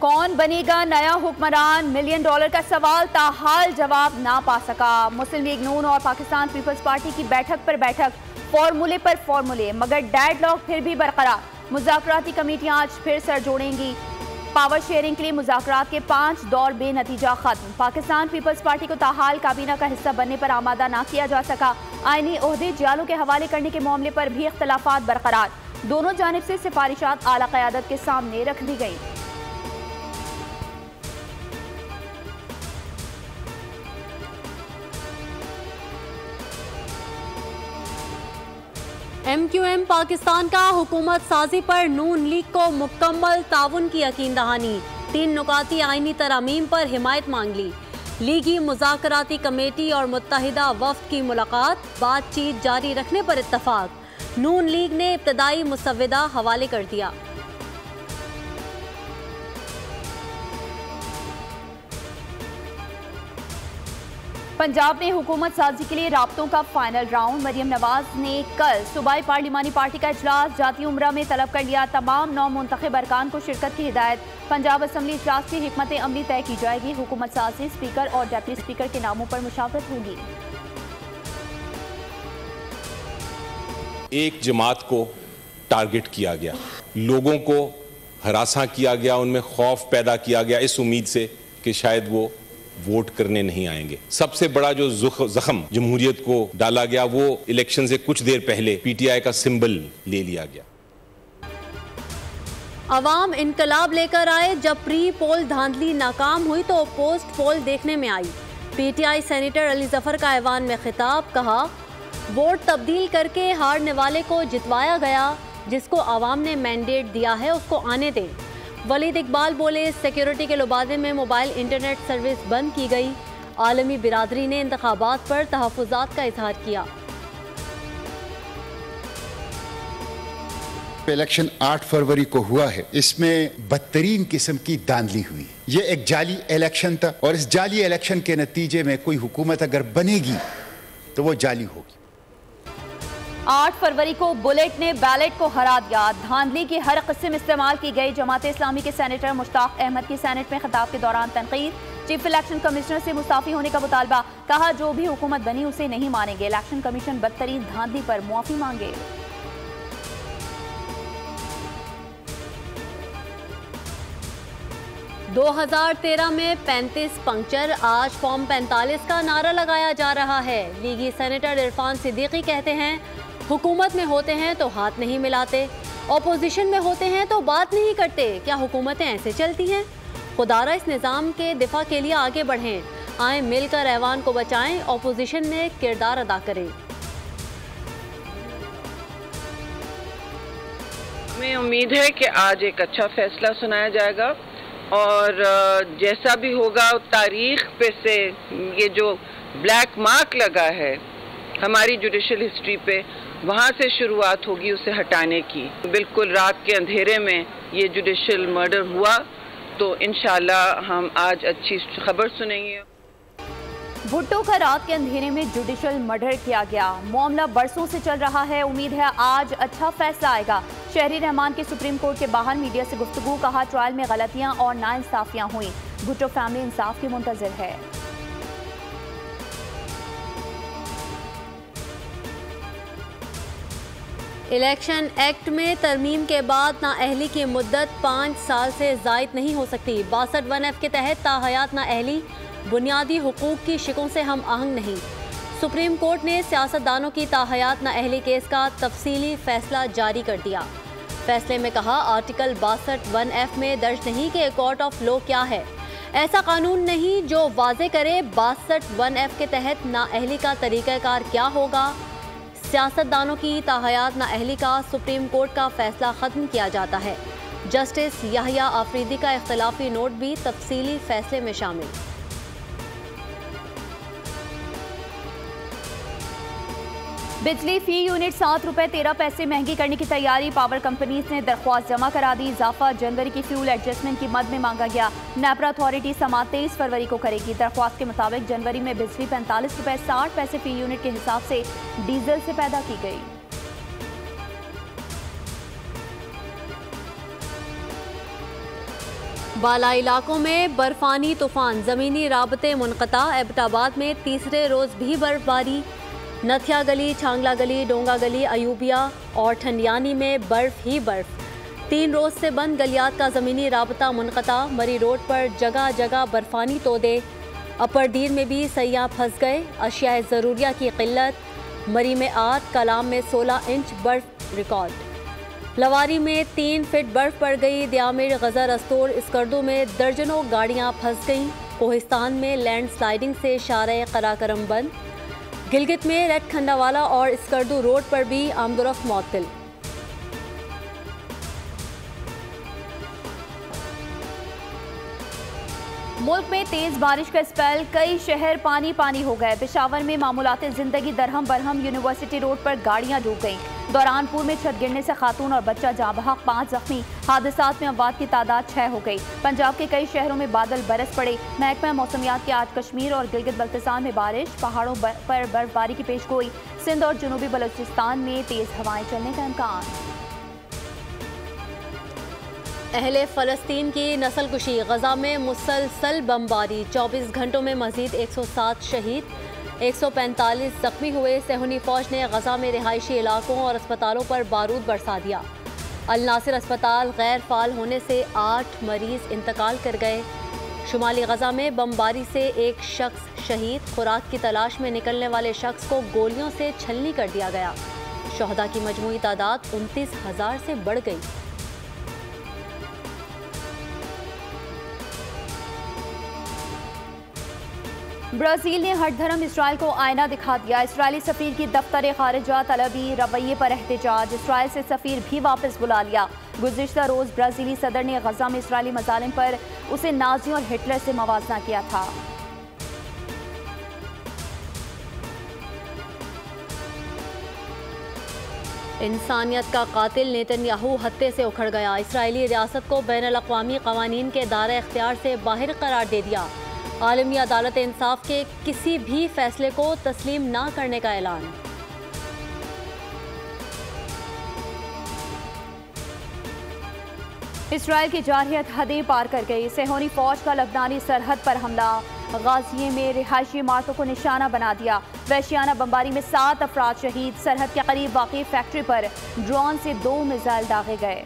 कौन बनेगा नया हुक्मरान, $1 मिलियन का सवाल ताहाल जवाब ना पा सका। मुस्लिम लीग नून और पाकिस्तान पीपल्स पार्टी की बैठक पर बैठक, फॉर्मूले पर फॉर्मूले, मगर डेडलॉक फिर भी बरकरार। मुज़ाकराती कमेटियां आज फिर सर जोड़ेंगी। पावर शेयरिंग के लिए मुज़ाकरात के 5 दौर बेनतीजा खत्म। पाकिस्तान पीपल्स पार्टी को ताहाल काबीना का हिस्सा बनने पर आमादा ना किया जा सका। आईनी ओहदे जियालों के हवाले करने के मामले पर भी इख्तलाफात बरकरार। दोनों जानिब से सिफारिशात आला क़यादत के सामने रख दी गई। MQM पाकिस्तान का हुकूमत साजी पर नून लीग को मुकम्मल ताउन की यकीन दहानी। 3 नुकाती आईनी तरामीम पर हिमायत मांग ली। लीगी मुज़ाकराती कमेटी और मुत्तहिदा वफ्द की मुलाकात, बातचीत जारी रखने पर इत्तफाक। नून लीग ने इब्तदाई मुसव्विदा हवाले कर दिया। पंजाब में हुकूमत साजी के लिए राब्तों का फाइनल राउंड। मरियम नवाज ने कल सूबाई पार्लिमानी पार्टी का इजलास जाती उम्रा में तलब कर लिया। तमाम 9 मुंतखब अरकान को शिरकत की हिदायत। पंजाब असम्बली इजलास की हिकमत अमली तय की जाएगी। हुकूमत साजी, स्पीकर और डेप्टी स्पीकर के नामों पर मुशावरत होगी। एक जमात को टारगेट किया गया, लोगों को हरासा किया गया, उनमें खौफ पैदा किया गया इस उम्मीद से कि शायद वो वोट करने नहीं आएंगे। सबसे बड़ा जो जख्म जमहूरियत को डाला गया वो इलेक्शन से कुछ देर पहले PTI का सिंबल ले लिया गया। अवाम इनकलाब लेकर आए। जब प्री पोल धांधली नाकाम हुई तो पोस्ट पोल देखने में आई। PTI सेनेटर अली जफर का ऐवान में खिताब, कहा वोट तब्दील करके हारने वाले को जितवाया गया, जिसको अवाम ने मैंडेट दिया है उसको आने दें। वलीद इकबाल बोले, सिक्योरिटी के लुबादे में मोबाइल इंटरनेट सर्विस बंद की गई। आलमी बिरादरी ने इंतखाबात पर तहफ़्फ़ुज़ात का इजहार किया। इलेक्शन 8 फरवरी को हुआ है, इसमें बदतरीन किस्म की धांधली हुई। ये एक जाली इलेक्शन था और इस जाली इलेक्शन के नतीजे में कोई हुकूमत अगर बनेगी तो वो जाली होगी। 8 फरवरी को बुलेट ने बैलेट को हरा दिया। धांधली की हर किस्म इस्तेमाल की गई। जमात इस्लामी के सेनेटर मुश्ताक अहमद की सेनेट में खिताब के दौरान तनकीद। चीफ इलेक्शन कमिश्नर से मुस्ताफी होने का मुतालबा। कहा जो भी हुकूमत बनी उसे नहीं मानेंगे। इलेक्शन कमीशन बदतरीन धांधली पर मुआफी मांगे। दो 2013 में 35 पंक्चर, आज फॉर्म 45 का नारा लगाया जा रहा है। लीगी सेनेटर इरफान सिद्दीकी कहते हैं हुकूमत में होते हैं तो हाथ नहीं मिलाते, ऑपोजिशन में होते हैं तो बात नहीं करते। क्या हुकूमतें ऐसे चलती हैं? खुदारा इस निज़ाम के दिफा के लिए आगे बढ़ें। आए मिलकर ऐवान को बचाएं, ऑपोजिशन में किरदार अदा करें। हमें उम्मीद है कि आज एक अच्छा फैसला सुनाया जाएगा और जैसा भी होगा तारीख पे से ये जो ब्लैक मार्क लगा है हमारी जुडिशल हिस्ट्री पे, वहाँ से शुरुआत होगी उसे हटाने की। बिल्कुल रात के अंधेरे में ये जुडिशल मर्डर हुआ तो इंशाल्लाह हम आज अच्छी खबर सुनेंगे। भुट्टो का रात के अंधेरे में जुडिशल मर्डर किया गया। मामला बरसों से चल रहा है। उम्मीद है आज अच्छा फैसला आएगा। शहरी रहमान के सुप्रीम कोर्ट के बाहर मीडिया से गुफ्तगू, कहा ट्रायल में गलतियां और नाइंसाफियां हुई। भुट्टो फैमिली इंसाफ की मुंतजिर है। इलेक्शन एक्ट में तरमीम के बाद नाअहली की मुद्दत 5 साल से ज़ायद नहीं हो सकती। 62(1)F के तहत ताहयात नाअहली बुनियादी हुकूक की शिकों से हम आहंग नहीं। सुप्रीम कोर्ट ने सियासतदानों की ताहयात नाअहली केस का तफसीली फैसला जारी कर दिया। फैसले में कहा आर्टिकल 62(1)F में दर्ज नहीं कि कोर्ट ऑफ लॉ क्या है। ऐसा कानून नहीं जो वाजे करे 62(1)F के तहत नाअहली का तरीक़ाकार क्या होगा। सियासतदानों की ताहयात नाअहली का सुप्रीम कोर्ट का फैसला ख़त्म किया जाता है। जस्टिस याहिया आफरीदी का इख्तलाफी नोट भी तफसीली फैसले में शामिल। बिजली फी यूनिट 7 रुपए 13 पैसे महंगी करने की तैयारी। पावर कंपनीज ने दरख्वास्त जमा करा दी। इजाफा जनवरी की फ्यूल एडजस्टमेंट की मद में मांगा गया। नेपरा अथॉरिटी समाअत 23 फरवरी को करेगी। दरख्वास्त के मुताबिक जनवरी में बिजली 45 रुपए 60 पैसे फी यूनिट के हिसाब से डीजल से पैदा की गई। बाला इलाकों में बर्फानी तूफान, ज़मीनी राबते मुनक़ता। एबटाबाद में तीसरे रोज़ भी बर्फबारी। नथिया गली, छांगला गली, डोंगा गली, अयूबिया और ठंडियानी में बर्फ ही बर्फ। 3 रोज़ से बंद गलियात का ज़मीनी राबता मुनक़ता। मरी रोड पर जगह जगह बर्फानी तोदे। अपर दीर में भी सयाह फंस गए। अशिया ज़रूरिया की क़िल्लत। मरी में 8, कलाम में 16 इंच बर्फ रिकॉर्ड। लवारी में 3 फीट बर्फ पड़ गई। दियामिर, गज़र, अस्तोर, इसकर्दू में दर्जनों गाड़ियां फंस गईं। कोहिस्तान में लैंड स्लाइडिंग से शारे कराकरम बंद। गिलगित में रेड खंडावाला और इसकर्दू रोड पर भी आमदोरफ्त मुअत्तल। मुल्क में तेज बारिश का स्पेल, कई शहर पानी पानी हो गए। पेशावर में मामूलाते जिंदगी दरहम बरहम। यूनिवर्सिटी रोड पर गाड़ियां डूब गईं। दौरानपुर में छत गिरने से खातून और बच्चा जाँ बहक, 5 जख्मी। हादसात में अमवात की तादाद 6 हो गई। पंजाब के कई शहरों में बादल बरस पड़े। महकमा मौसमियात के आज कश्मीर और गिलगित बल्तिस्तान में बारिश, पहाड़ों पर बर्फबारी की पेशगोई। सिंध और जनूबी बलूचिस्तान में तेज हवाएं चलने का इम्कान। अहले फ़लस्तीन की नस्लकुशी, गजा में मुसलसल बमबारी। 24 घंटों में मजीद 107 शहीद, 145 जख्मी हुए। सेहूनी फौज ने गजा में रिहायशी इलाकों और अस्पतालों पर बारूद बरसा दिया। अल नासिर अस्पताल गैर फाल होने से 8 मरीज इंतकाल कर गए। शुमाली गजा में बमबारी से एक शख्स शहीद। खुराक की तलाश में निकलने वाले शख्स को गोलियों से छलनी कर दिया गया। शहदा की मजमूई तादाद 29,000 से बढ़ गई। ब्राज़ील ने हर धर्म इसराइल को आईना दिखा दिया। इसराइली सफ़ीर की दफ्तर खारिजा तलबी रवैये पर एहतजाज। इसराइल से सफ़ीर भी वापस बुला लिया। गुज़िश्ता रोज़ ब्राज़ीली सदर ने गजा में इसराइली मज़ालिम पर उसे नाज़ी और हिटलर से मवाजना किया था। इंसानियत का कातिल नेतन्याहू हत्थे से उखड़ गया। इसराइली रियासत को बैनुल-अक़वामी क़वानीन के दायरे इख्तियार से बाहर करार दे दिया। आलमी अदालत इंसाफ के किसी भी फैसले को तस्लीम ना करने का ऐलान। इसराइल की जारहियत हदें पार कर गई। सेहोनी फौज का लबनानी सरहद पर हमला। गाजिए में रिहायशी इमारतों को निशाना बना दिया। वहशियाना बमबारी में 7 अफराद शहीद। सरहद के करीब वाक़ई फैक्ट्री पर ड्रोन से 2 मिसाइल दागे गए।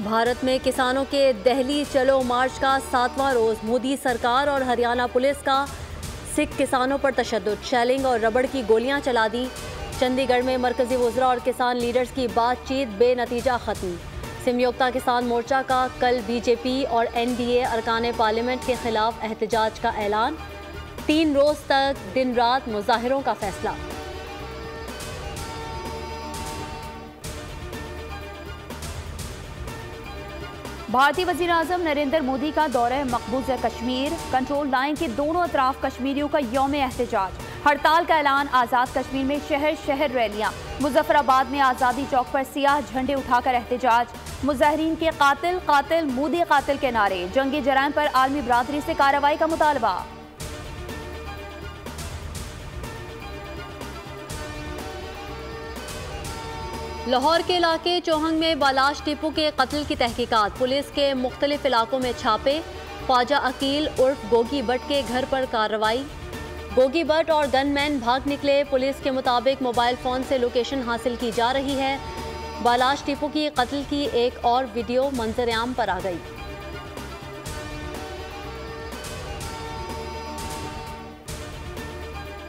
भारत में किसानों के दिल्ली चलो मार्च का 7वां रोज़। मोदी सरकार और हरियाणा पुलिस का सिख किसानों पर तशद्दुद। शेलिंग और रबड़ की गोलियां चला दी। चंडीगढ़ में मरकजी वज़रा और किसान लीडर्स की बातचीत बेनतीजा ख़त्म। संयुक्ता किसान मोर्चा का कल बीजेपी और एनडीए अरकान पार्लियामेंट के खिलाफ एहतजाज का ऐलान। 3 रोज़ तक दिन रात मुजाहिरों का फैसला। भारतीय वज़ीर आज़म नरेंद्र मोदी का दौरा मकबूज़ कश्मीर। कंट्रोल लाइन के दोनों अतराफ कश्मीरियों का यौम एहतजाज। हड़ताल का ऐलान। आज़ाद कश्मीर में शहर शहर रैलियां। मुजफ्फराबाद में आज़ादी चौक पर सियाह झंडे उठाकर एहतजाज। मुजाहिरीन के कातिल कातिल मोदी कातिल के नारे। जंगी जराइम पर आलमी बरादरी से कार्रवाई का मुतालबा। लाहौर के इलाके चौहंग में बालाश टीपू के कत्ल की तहकीकात। पुलिस के मुख्तलिफ इलाकों में छापे। ख्वाजा अकील उर्फ गोगी बट के घर पर कार्रवाई। गोगी बट और गनमैन भाग निकले। पुलिस के मुताबिक मोबाइल फ़ोन से लोकेशन हासिल की जा रही है। बालाश टीपू की कत्ल की एक और वीडियो मंजर-ए-आम पर आ गई।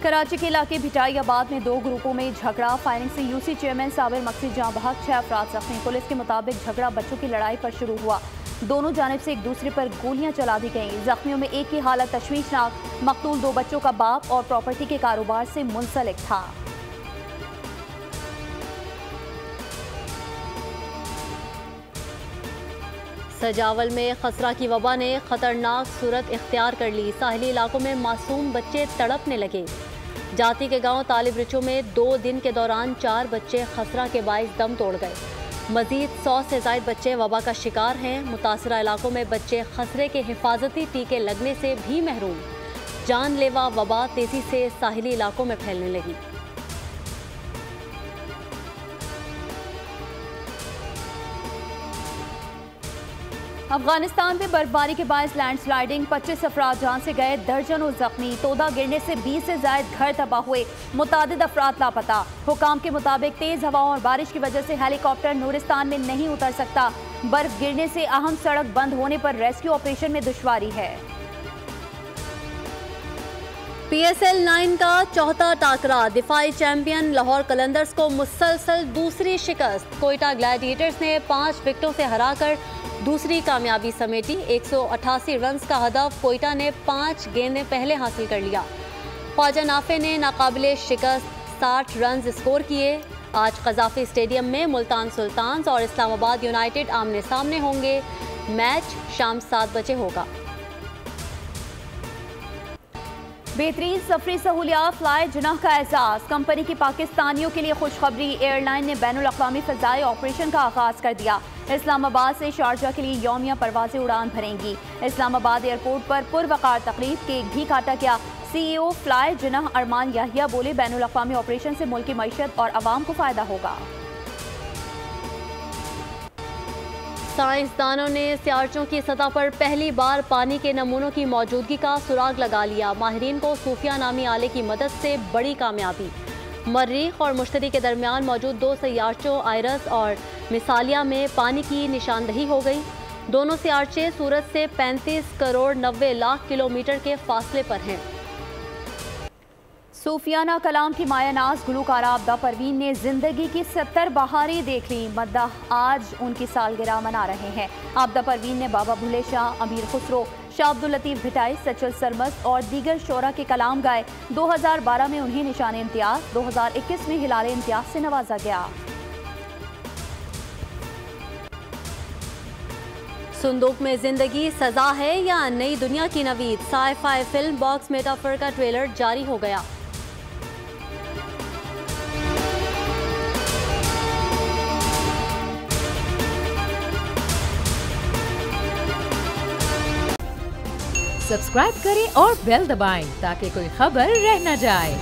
कराची के इलाके भिटाईबाद में 2 ग्रुपों में झगड़ा। फायरिंग से यूसी चेयरमैन साबिर मकसी जाँ बहक, 6 अफराद जख्मी। पुलिस के मुताबिक झगड़ा बच्चों की लड़ाई पर शुरू हुआ। दोनों जानिब से एक दूसरे पर गोलियां चला दी गईं। जख्मियों में एक की हालत तशवीशनाक। मकतूल 2 बच्चों का बाप और प्रॉपर्टी के कारोबार से मुंसलिक था। सजावल में खसरा की वबा ने खतरनाक सूरत इख्तियार कर ली। साहिली इलाकों में मासूम बच्चे तड़पने लगे। जाति के गांव तालिब रिचो में 2 दिन के दौरान 4 बच्चे खसरा के बाइस दम तोड़ गए। मजीद 100 से ज़ायद बच्चे वबा का शिकार हैं। मुतासरा इलाकों में बच्चे खसरे के हिफाजती टीके लगने से भी महरूम। जानलेवा वबा तेजी से साहिली इलाकों में फैलने लगी। अफगानिस्तान में बर्फबारी के बायस लैंडस्लाइडिंग, 25 अफराद जान से गए, दर्जनों जख्मी। तोदा गिरने से 20 से ज्यादा घर तबाह हुए, मुतादिद अफराद लापता। हुकाम के मुताबिक तेज हवाओं और बारिश की वजह से हेलीकॉप्टर नूरिस्तान में नहीं उतर सकता। बर्फ गिरने से अहम सड़क बंद होने पर रेस्क्यू ऑपरेशन में दुश्वारी है। PSL 9 का चौथा टाकरा, दिफाई चैंपियन लाहौर कलंदर्स को मुसलसल दूसरी शिकस्त। कोयटा ग्लैडिएटर्स ने 5 विकेटों से हराकर दूसरी कामयाबी समेटी। 188 रन का हदफ कोयटा ने 5 गेंदें पहले हासिल कर लिया। ख्वाजा नाफे ने नाकाबिले शिकस्त 60 रन स्कोर किए। आज कजाफी स्टेडियम में मुल्तान सुल्तान्स और इस्लामाबाद यूनाइटेड आमने सामने होंगे। मैच शाम 7 बजे होगा। बेहतरीन सफरी सहूलियात, फ्लाई जुनाह का एहसास। कंपनी की पाकिस्तानियों के लिए खुशखबरी, एयरलाइन ने बैनुल अक़वामी फ़ज़ाई ऑपरेशन का आगाज़ कर दिया। इस्लामाबाद से शारजा के लिए यौमिया परवाज़ें उड़ान भरेंगी। इस्लामाबाद एयरपोर्ट पर पुरवकार तकरीब, केक भी काटा गया। CEO फ्लाई जुनाह अरमान याहिया बोले, बैनुल अक़वामी ऑपरेशन से मुल्क की मईशत और आवाम को फ़ायदा होगा। साइंसदानों ने सियारचों की सतह पर पहली बार पानी के नमूनों की मौजूदगी का सुराग लगा लिया। माहिरीन को सूफिया नामी आले की मदद से बड़ी कामयाबी। मर्रीख और मुश्तरी के दरमियान मौजूद 2 सियारचों आयरस और मिसालिया में पानी की निशानदही हो गई। दोनों सियारचे सूरज से 35 करोड़ 90 लाख किलोमीटर के फासले पर हैं। सूफियाना कलाम की मायानाज गुलकारा आबदा परवीन ने जिंदगी की 70 बहारें देख ली। मद्दाह आज उनकी सालगिरह मना रहे हैं। आबदा परवीन ने बाबा भुले शाह, अमीर खुसरो, शाह अब्दुल लतीफ भिटाई, सचल सरमस्त और दीगर शोरा के कलाम गाए। 2012 में उन्हें निशान इम्तियाज, 2021 में हिलाल इम्तियाज से नवाजा गया। सुंदूक में जिंदगी सजा है या नई दुनिया की Naveed, sci-fi film box metaphor का ट्रेलर जारी हो गया। सब्सक्राइब करें और बेल दबाएं ताकि कोई खबर रह न जाए।